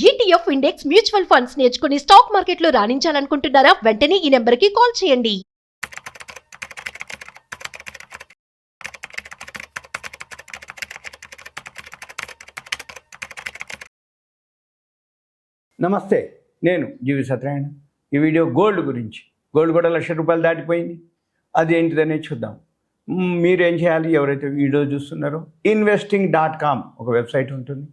ETF index mutual funds నేర్చుకుని stock మార్కెట్లో రాణించాలనుకుంటున్నారా? వెంటనే ఈ నెంబర్కి కాల్ చేయండి. నమస్తే, నేను జీవి సత్యనారాయణ. ఈ వీడియో గోల్డ్ గురించి. గోల్డ్ కూడా ₹1,00,000 దాటిపోయింది. అది ఏంటిదనే చూద్దాం. మీరేం చేయాలి? ఎవరైతే వీడియో చూస్తున్నారో investing.com ఒక వెబ్సైట్ ఉంటుంది.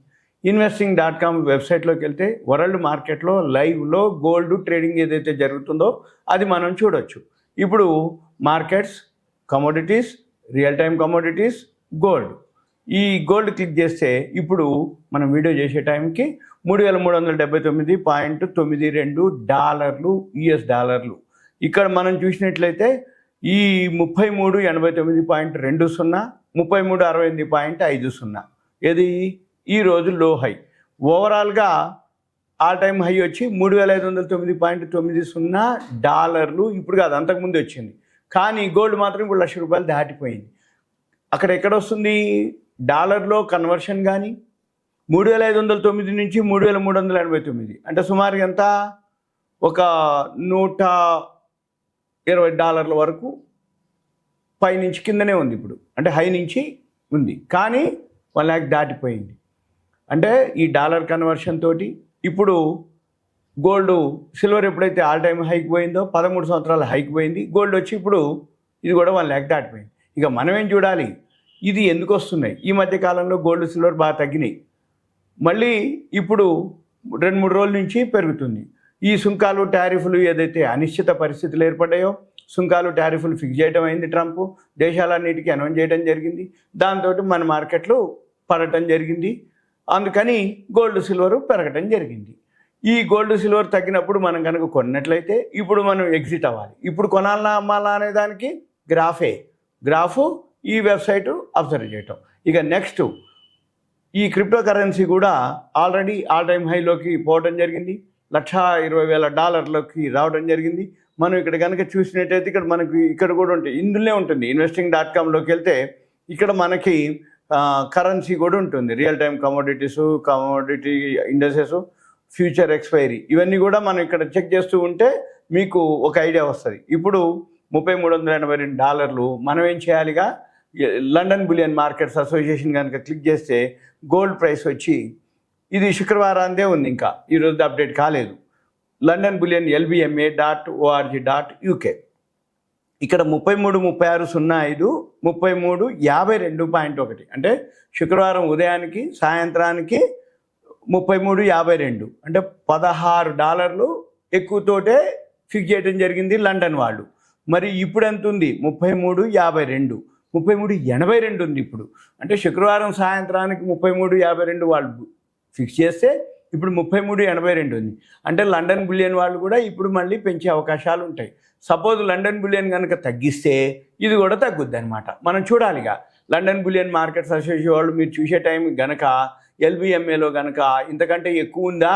investing.com వెబ్సైట్లోకి వెళ్తే వరల్డ్ మార్కెట్లో లైవ్లో గోల్డ్ ట్రేడింగ్ ఏదైతే జరుగుతుందో అది మనం చూడొచ్చు. ఇప్పుడు markets, commodities, real time commodities, gold. ఈ గోల్డ్ క్లిక్ చేస్తే ఇప్పుడు మనం వీడియో చేసే టైంకి $3,379.92 యుఎస్ డాలర్లు. ఇక్కడ మనం చూసినట్లయితే ఈ 3389.20, 3368.50 ఏది ఈ రోజు లో హై. ఓవరాల్గా ఆల్ టైమ్ హై వచ్చి $3,509.90 ఇప్పుడు కాదు, అంతకుముందు వచ్చింది. కానీ గోల్డ్ మాత్రం ఇప్పుడు ₹1,00,000 దాటిపోయింది. అక్కడ ఎక్కడ వస్తుంది? డాలర్లో కన్వర్షన్ కానీ 3,509 నుంచి 3,389 అంటే సుమారు ఎంత? ఒక $120 వరకు పైనుంచి కిందనే ఉంది ఇప్పుడు. అంటే హై నుంచి ఉంది, కానీ 1 lakh దాటిపోయింది. అంటే ఈ డాలర్ కన్వర్షన్ తోటి ఇప్పుడు గోల్డ్, సిల్వర్ ఎప్పుడైతే ఆల్ టైమ్ హైక్ పోయిందో 13 సంవత్సరాల హైక్ పోయింది, గోల్డ్ వచ్చి ఇప్పుడు ఇది కూడా 1 lakh దాటిపోయింది. ఇక మనం ఏం చూడాలి? ఇది ఎందుకు వస్తున్నాయి? ఈ మధ్య కాలంలో గోల్డ్, సిల్వర్ బాగా తగ్గినాయి. మళ్ళీ ఇప్పుడు 2-3 రోజుల నుంచి పెరుగుతుంది. ఈ సుంకాలు, టారిఫ్లు ఏదైతే అనిశ్చిత పరిస్థితులు ఏర్పడ్డాయో, సుంకాలు, టారిఫ్లు ఫిక్స్ చేయడం అయింది ట్రంప్. దేశాలన్నిటికీ అనౌన్స్ చేయడం జరిగింది. దాంతో మన మార్కెట్లు పడటం జరిగింది. అందుకని గోల్డ్, సిల్వర్ పెరగటం జరిగింది. ఈ గోల్డ్, సిల్వర్ తగ్గినప్పుడు మనం కనుక కొన్నట్లయితే ఇప్పుడు మనం ఎగ్జిట్ అవ్వాలి. ఇప్పుడు కొనాలన్నా అమ్మాలా అనే దానికి గ్రాఫ్ ఈ వెబ్సైటు అబ్జర్వ్ చేయటం. ఇక నెక్స్ట్ ఈ క్రిప్టో కరెన్సీ కూడా ఆల్రెడీ ఆల్ టైమ్ హైలోకి పోవడం జరిగింది. $120,000 రావడం జరిగింది. మనం ఇక్కడ కనుక చూసినట్టయితే ఇక్కడ మనకి ఇక్కడ కూడా ఉంటుంది, ఇందులోనే ఉంటుంది. investing.comలోకి వెళ్తే ఇక్కడ మనకి కరెన్సీ కూడా ఉంటుంది. Real time commodities, commodity indexes, future expiry, ఇవన్నీ కూడా మనం ఇక్కడ చెక్ చేస్తూ ఉంటే మీకు ఒక ఐడియా వస్తుంది. ఇప్పుడు $3,382. మనం ఏం చేయాలిగా? లండన్ బులియన్ మార్కెట్స్ అసోసియేషన్ కనుక క్లిక్ చేస్తే గోల్డ్ ప్రైస్ వచ్చి ఇది శుక్రవారాందే ఉంది, ఇంకా ఈరోజు అప్డేట్ కాలేదు. లండన్ బులియన్ LBMA.org.uk ఇక్కడ 33,36,05 33,52.1 అంటే శుక్రవారం ఉదయానికి సాయంత్రానికి 33,52 అంటే $16 ఎక్కువతోటే ఫిక్స్ చేయడం జరిగింది లండన్ వాళ్ళు. మరి ఇప్పుడు ఎంత ఉంది? 33,52, 33,82 ఉంది ఇప్పుడు. అంటే శుక్రవారం సాయంత్రానికి 33,52 వాళ్ళు ఫిక్స్ చేస్తే ఇప్పుడు 33,82 ఉంది. అంటే లండన్ బులియన్ వాళ్ళు కూడా ఇప్పుడు మళ్ళీ పెంచే అవకాశాలు ఉంటాయి. సపోజ్ లండన్ బులియన్ కనుక తగ్గిస్తే ఇది కూడా తగ్గుద్ది అనమాట. మనం చూడాలిగా లండన్ బులియన్ మార్కెట్స్ అసోసియేషన్ వాళ్ళు మీరు చూసే టైం గనక LBMAలో కనుక ఇంతకంటే ఎక్కువ ఉందా,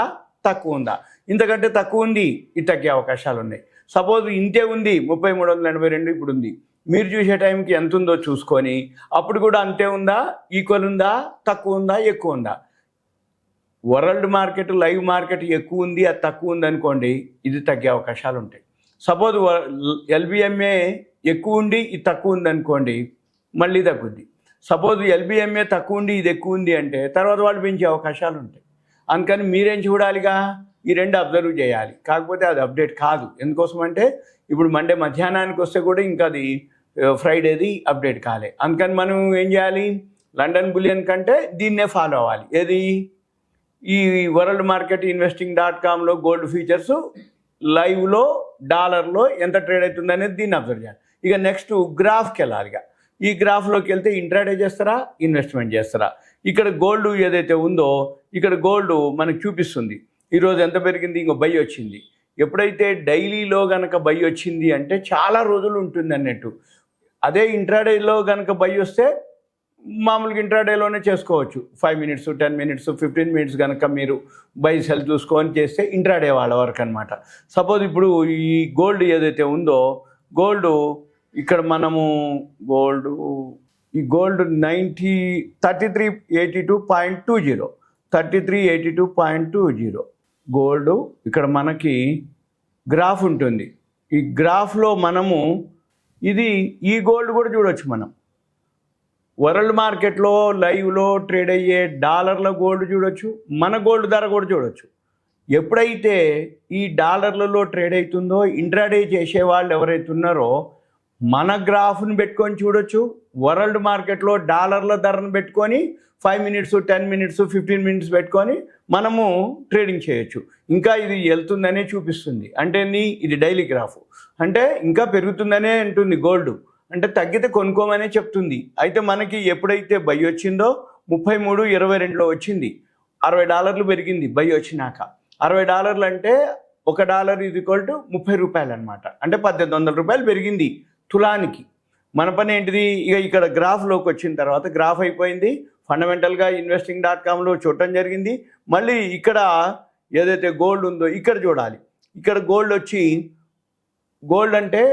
తక్కువ ఉందా? ఇంతకంటే తక్కువ ఉంది, ఇది తగ్గే అవకాశాలు ఉన్నాయి. సపోజ్ ఇంతే ఉంది, 33,82 ఇప్పుడు ఉంది. మీరు చూసే టైంకి ఎంత ఉందో చూసుకొని అప్పుడు కూడా అంతే ఉందా, ఈక్వల్ ఉందా, తక్కువ ఉందా, ఎక్కువ ఉందా? వరల్డ్ మార్కెట్, లైవ్ మార్కెట్ ఎక్కువ ఉంది, అది తక్కువ ఉంది అనుకోండి, ఇది తగ్గే అవకాశాలు ఉంటాయి. సపోజ్ LBMA ఎక్కువ ఉండి ఇది తక్కువ ఉంది అనుకోండి, మళ్ళీ తగ్గుద్ది. సపోజ్ LBMA తక్కువ ఉండి ఇది ఎక్కువ ఉంది అంటే తర్వాత వాళ్ళు పెంచే అవకాశాలు ఉంటాయి. అందుకని మీరేం చూడాలిగా? ఈ రెండు అబ్జర్వ్ చేయాలి. కాకపోతే అది అప్డేట్ కాదు. ఎందుకోసం అంటే ఇప్పుడు మండే మధ్యాహ్నానికి వస్తే కూడా ఇంకా అది ఫ్రైడేది అప్డేట్ కాలే. అందుకని మనం ఏం చేయాలి? లండన్ బులియన్ కంటే దీన్నే ఫాలో అవ్వాలి. ఏది? ఈ వరల్డ్ మార్కెట్ investing.comలో గోల్డ్ ఫ్యూచర్స్ లైవ్లో డాలర్లో ఎంత ట్రేడ్ అవుతుంది అనేది దీన్ని అబ్జర్వ్ చేయాలి. ఇక నెక్స్ట్ గ్రాఫ్కి వెళ్ళాలిగా. ఈ గ్రాఫ్లోకి వెళ్తే ఇంట్రాడే చేస్తారా, ఇన్వెస్ట్మెంట్ చేస్తారా? ఇక్కడ గోల్డ్ ఏదైతే ఉందో ఇక్కడ గోల్డ్ మనకు చూపిస్తుంది ఈరోజు ఎంత పెరిగింది, ఇంకో బై వచ్చింది. ఎప్పుడైతే డైలీలో కనుక బై వచ్చింది అంటే చాలా రోజులు ఉంటుంది అన్నట్టు. అదే ఇంట్రాడేలో కనుక బై వస్తే మామూలుగా ఇంట్రాడేలోనే చేసుకోవచ్చు. 5 minutes, 10 minutes, 15 minutes కనుక మీరు బై సెల్ చూసుకొని చేస్తే ఇంట్రాడే వాళ్ళ వరకు అనమాట. సపోజ్ ఇప్పుడు ఈ గోల్డ్ ఏదైతే ఉందో గోల్డ్ ఇక్కడ మనము ఈ గోల్డ్ 3382.20 3382.20. గోల్డ్ ఇక్కడ మనకి గ్రాఫ్ ఉంటుంది. ఈ గ్రాఫ్లో మనము ఈ గోల్డ్ కూడా చూడొచ్చు. మనం వరల్డ్ మార్కెట్లో లైవ్లో ట్రేడ్ అయ్యే డాలర్ల గోల్డ్ చూడొచ్చు, మన గోల్డ్ ధర కూడా చూడొచ్చు. ఎప్పుడైతే ఈ డాలర్లలో ట్రేడ్ అవుతుందో ఇంట్రాడే చేసే వాళ్ళు ఎవరైతే ఉన్నారో మన గ్రాఫ్ని పెట్టుకొని చూడొచ్చు, వరల్డ్ మార్కెట్లో డాలర్ల ధరను పెట్టుకొని 5 minutes 10 minutes 15 minutes పెట్టుకొని మనము ట్రేడింగ్ చేయొచ్చు. ఇంకా ఇది వెళ్తుందనే చూపిస్తుంది. అంటే ఇది డైలీ గ్రాఫ్, అంటే ఇంకా పెరుగుతుందనే అంటుంది గోల్డ్, అంటే తగ్గితే కొనుక్కోమనే చెప్తుంది. అయితే మనకి ఎప్పుడైతే బై వచ్చిందో 33.22లో వచ్చింది, $60 పెరిగింది బై వచ్చినాక. $60 అంటే $1 = 30 అనమాట. అంటే $1800 పెరిగింది తులానికి. మన పని ఏంటిది, ఇక ఇక్కడ గ్రాఫ్లోకి వచ్చిన తర్వాత గ్రాఫ్ అయిపోయింది, ఫండమెంటల్గా investing.comలో చూడటం జరిగింది. మళ్ళీ ఇక్కడ ఏదైతే గోల్డ్ ఉందో ఇక్కడ చూడాలి. ఇక్కడ గోల్డ్ అంటే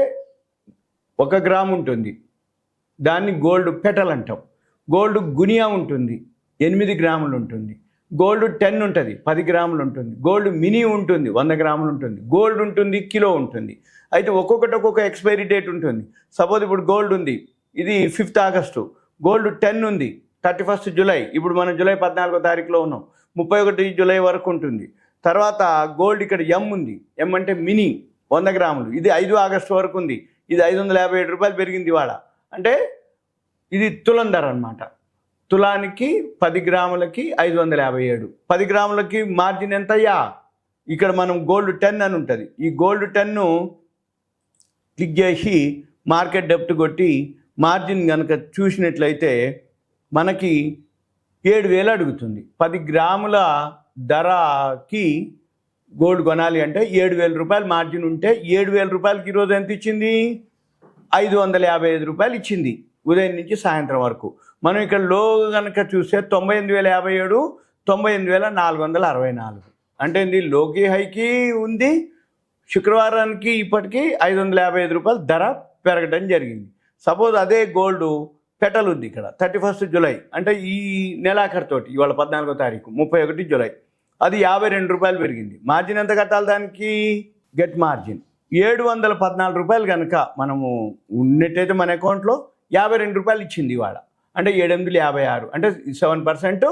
1 గ్రామ్ ఉంటుంది, దాన్ని గోల్డ్ పెటల్ అంటాం. గోల్డ్ గునియా ఉంటుంది, 8 గ్రాములు ఉంటుంది. గోల్డ్ 10 ఉంటుంది, 10 గ్రాములు ఉంటుంది. గోల్డ్ మినీ ఉంటుంది, 100 గ్రాములు ఉంటుంది. గోల్డ్ ఉంటుంది, కిలో ఉంటుంది. అయితే ఒక్కొక్క ఎక్స్పైరీ డేట్ ఉంటుంది. సపోజ్ ఇప్పుడు గోల్డ్ ఉంది, ఇది 5th ఆగస్టు. గోల్డ్ 10 ఉంది, 31st జూలై. ఇప్పుడు మనం జూలై 14వ తారీఖులో ఉన్నాం, 31 జూలై వరకు ఉంటుంది. తర్వాత గోల్డ్ ఇక్కడ ఎం ఉంది, ఎం అంటే మినీ 100 గ్రాములు. ఇది 5 ఆగస్టు వరకు ఉంది, ఇది $557 పెరిగింది ఇవాళ. అంటే ఇది తులం ధర అనమాట. తులానికి 10 గ్రాములకి 557. 10 గ్రాములకి మార్జిన్ ఎంతయ్యా? ఇక్కడ మనం గోల్డ్ 10 అని ఉంటుంది. ఈ గోల్డ్ 10ను క్లిక్ చేసి మార్కెట్ డెప్త్ కొట్టి మార్జిన్ కనుక చూసినట్లయితే మనకి 7000 అడుగుతుంది. 10 గ్రాముల ధరకి గోల్డ్ కొనాలి అంటే $7000 మార్జిన్ ఉంటే $7000కి ఈరోజు ఎంత ఇచ్చింది? $555 ఇచ్చింది ఉదయం నుంచి సాయంత్రం వరకు. మనం ఇక్కడ లో కనుక చూస్తే 98,057, 98,464. అంటే ఇది లోకి హైకి ఉంది. శుక్రవారానికి ఇప్పటికీ $555 ధర పెరగడం జరిగింది. సపోజ్ అదే గోల్డ్ పెటల్ ఉంది ఇక్కడ 31st జూలై, అంటే ఈ నెలాఖరుతోటి ఇవాళ 14వ తారీఖు 31 జూలై, అది $52 పెరిగింది. మార్జిన్ ఎంత కట్టాలి దానికి? గెట్ మార్జిన్ $714 కనుక మనము ఉన్నట్టయితే మన అకౌంట్లో $52 ఇచ్చింది ఇవాళ. అంటే 7,856, అంటే 7%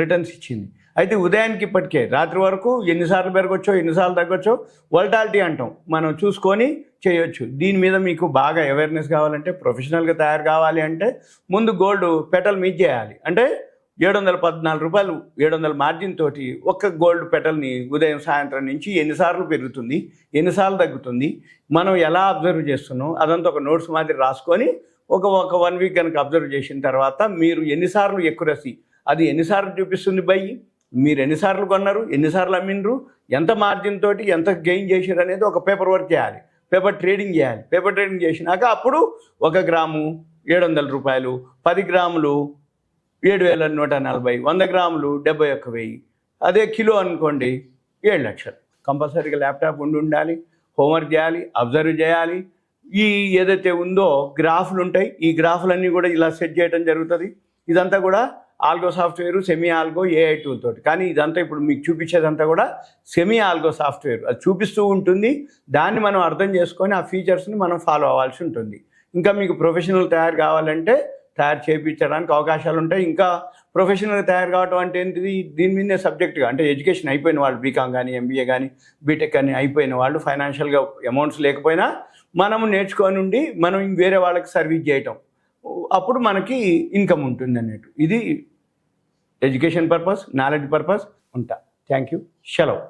రిటర్న్స్ ఇచ్చింది. అయితే ఉదయానికి ఇప్పటికే రాత్రి వరకు ఎన్నిసార్లు పెరగొచ్చో ఎన్నిసార్లు తగ్గొచ్చో వోల్టాలిటీ అంటాం, మనం చూసుకొని చేయొచ్చు. దీని మీద మీకు బాగా అవేర్నెస్ కావాలంటే, ప్రొఫెషనల్గా తయారు కావాలి అంటే ముందు గోల్డ్ పెటల్ మీట్ చేయాలి. అంటే $714, 700 మార్జిన్ తోటి ఒక్క గోల్డ్ పెటల్ని ఉదయం సాయంత్రం నుంచి ఎన్నిసార్లు పెరుగుతుంది, ఎన్నిసార్లు తగ్గుతుంది, మనం ఎలా అబ్జర్వ్ చేస్తున్నాం అదంతా ఒక నోట్స్ మాదిరి రాసుకొని ఒక 1 వీక్ కనుక అబ్జర్వ్ చేసిన తర్వాత మీరు ఎన్నిసార్లు ఎక్యురసీ, అది ఎన్నిసార్లు చూపిస్తుంది బై, మీరు ఎన్నిసార్లు కొన్నారు, ఎన్నిసార్లు అమ్మినరు, ఎంత మార్జిన్ తోటి ఎంత గెయిన్ చేశారు అనేది ఒక పేపర్ వర్క్ చేయాలి, పేపర్ ట్రేడింగ్ చేయాలి. పేపర్ ట్రేడింగ్ చేసినాక అప్పుడు 1 గ్రాము $700, 10 గ్రాములు 7,140, 100 గ్రాములు 71,000, అదే కిలో అనుకోండి 7 లక్షలు. కంపల్సరీగా ల్యాప్టాప్ ఉండాలి, హోంవర్క్ చేయాలి, అబ్జర్వ్ చేయాలి. ఏదైతే ఉందో గ్రాఫ్లు ఉంటాయి, ఈ గ్రాఫ్లన్నీ కూడా ఇలా సెట్ చేయడం జరుగుతుంది. ఇదంతా కూడా algo software, semi algo, AI tool తోటి. కానీ ఇదంతా ఇప్పుడు మీకు చూపించేదంతా కూడా సెమీ ఆల్గో సాఫ్ట్వేర్, అది చూపిస్తూ ఉంటుంది. దాన్ని మనం అర్థం చేసుకొని ఆ ఫీచర్స్ని మనం ఫాలో అవ్వాల్సి ఉంటుంది. ఇంకా మీకు ప్రొఫెషనల్ తయారు కావాలంటే తయారు చేయించడానికి అవకాశాలు ఉంటాయి. ఇంకా ప్రొఫెషనల్గా తయారు కావడం అంటే ఏంటిది, దీని మీదే సబ్జెక్ట్గా, అంటే ఎడ్యుకేషన్ అయిపోయిన వాళ్ళు, బీకామ్ కానీ MBA కానీ బీటెక్ కానీ అయిపోయిన వాళ్ళు, ఫైనాన్షియల్గా అమౌంట్స్ లేకపోయినా మనము నేర్చుకొని ఉండి మనం వేరే వాళ్ళకి సర్వీస్ చేయటం, అప్పుడు మనకి ఇన్కమ్ ఉంటుంది అన్నట్టు. ఇది ఎడ్యుకేషన్ పర్పస్, నాలెడ్జ్ పర్పస్ ఉంటా. Thank you. సెలవు.